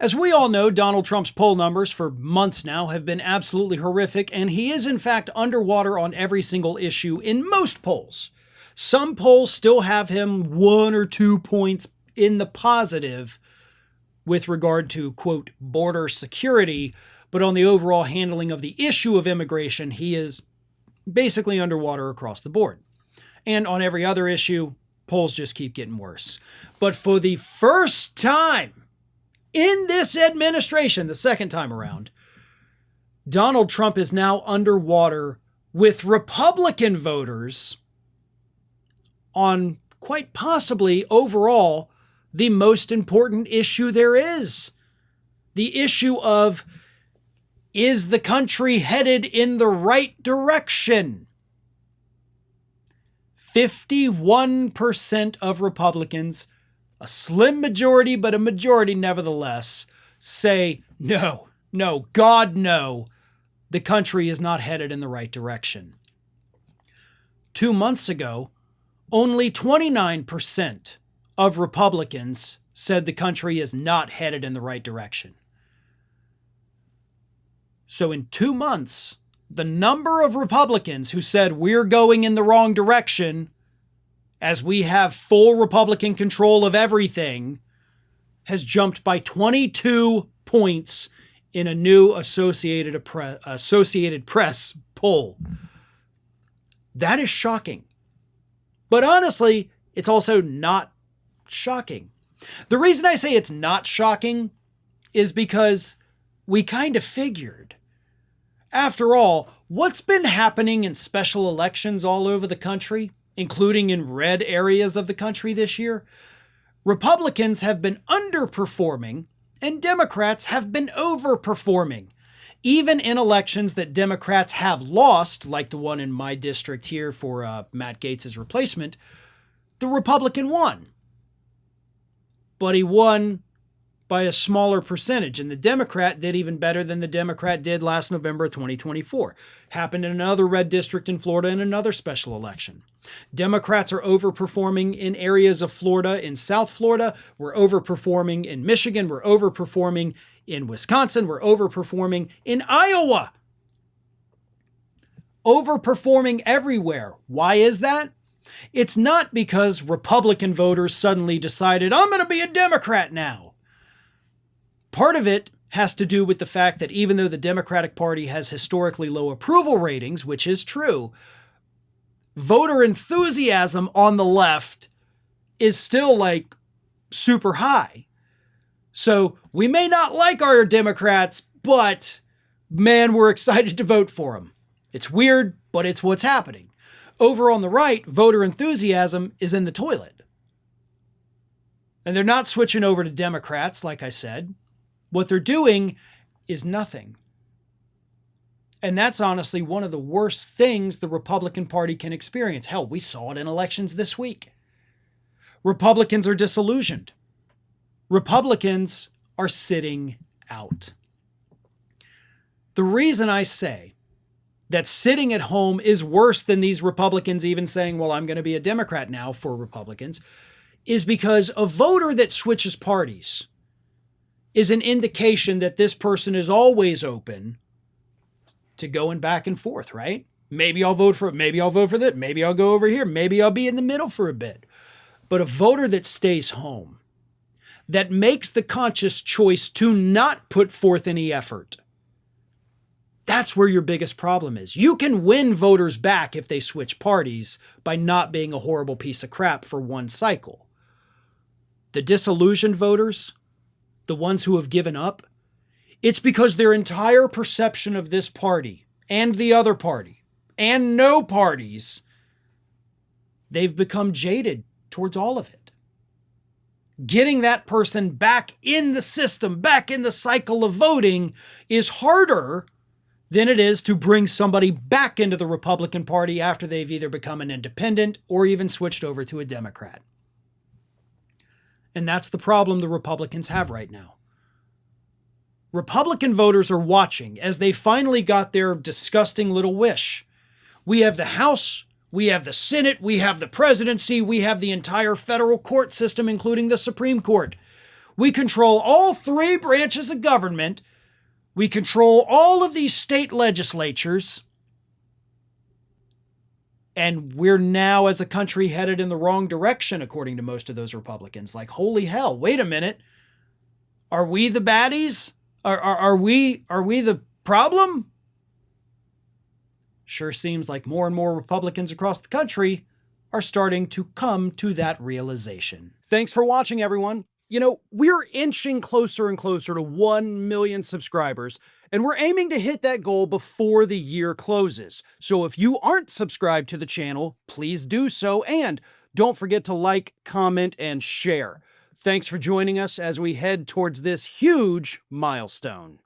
As we all know, Donald Trump's poll numbers for months now have been absolutely horrific, and he is in fact underwater on every single issue in most polls. Some polls still have him 1 or 2 points in the positive with regard to, quote, border security, but on the overall handling of the issue of immigration, he is basically underwater across the board. And on every other issue, polls just keep getting worse. But for the first time in this administration, the second time around, Donald Trump is now underwater with Republican voters on quite possibly overall the most important issue there is. The issue of, is the country headed in the right direction? 51% of Republicans, a slim majority, but a majority nevertheless, say no, God, no, the country is not headed in the right direction. 2 months ago, only 29% of Republicans said the country is not headed in the right direction. So in 2 months, the number of Republicans who said we're going in the wrong direction as we have full Republican control of everything has jumped by 22 points in a new Associated Press poll. That is shocking. But honestly, it's also not shocking. The reason I say it's not shocking is because we kind of figured. After all, what's been happening in special elections all over the country, including in red areas of the country this year? Republicans have been underperforming and Democrats have been overperforming. Even in elections that Democrats have lost, like the one in my district here for Matt Gaetz' replacement, the Republican won. But he won by a smaller percentage, and the Democrat did even better than the Democrat did last November of 2024. Happened in another red district in Florida in another special election. Democrats are overperforming in areas of Florida, in South Florida. We're overperforming in Michigan. We're overperforming in Wisconsin. We're overperforming in Iowa. Overperforming everywhere. Why is that? It's not because Republican voters suddenly decided, I'm going to be a Democrat now. Part of it has to do with the fact that even though the Democratic Party has historically low approval ratings, which is true, voter enthusiasm on the left is still like super high. So we may not like our Democrats, but man, we're excited to vote for them. It's weird, but it's what's happening. Over on the right, voter enthusiasm is in the toilet. And they're not switching over to Democrats, like I said. What they're doing is nothing. And that's honestly one of the worst things the Republican Party can experience. Hell, we saw it in elections this week. Republicans are disillusioned. Republicans are sitting out. The reason I say that sitting at home is worse than these Republicans even saying, well, I'm going to be a Democrat now for Republicans, is because a voter that switches parties is an indication that this person is always open to going back and forth, right? Maybe I'll vote for it. Maybe I'll vote for that. Maybe I'll go over here. Maybe I'll be in the middle for a bit. But a voter that stays home, that makes the conscious choice to not put forth any effort, that's where your biggest problem is. You can win voters back if they switch parties by not being a horrible piece of crap for one cycle. The disillusioned voters, the ones who have given up, it's because their entire perception of this party and the other party and no parties, they've become jaded towards all of it. Getting that person back in the system, back in the cycle of voting is harder than it is to bring somebody back into the Republican Party after they've either become an independent or even switched over to a Democrat. And that's the problem the Republicans have right now. Republican voters are watching as they finally got their disgusting little wish. We have the House, we have the Senate, we have the presidency, we have the entire federal court system, including the Supreme Court. We control all three branches of government. We control all of these state legislatures. And we're now, as a country, headed in the wrong direction, according to most of those Republicans. Like, holy hell, wait a minute. Are we the baddies? Are we the problem? Sure seems like more and more Republicans across the country are starting to come to that realization. Thanks for watching, everyone. You know, we're inching closer and closer to 1 million subscribers, and we're aiming to hit that goal before the year closes. So if you aren't subscribed to the channel, please do so, and don't forget to like, comment, and share. Thanks for joining us as we head towards this huge milestone.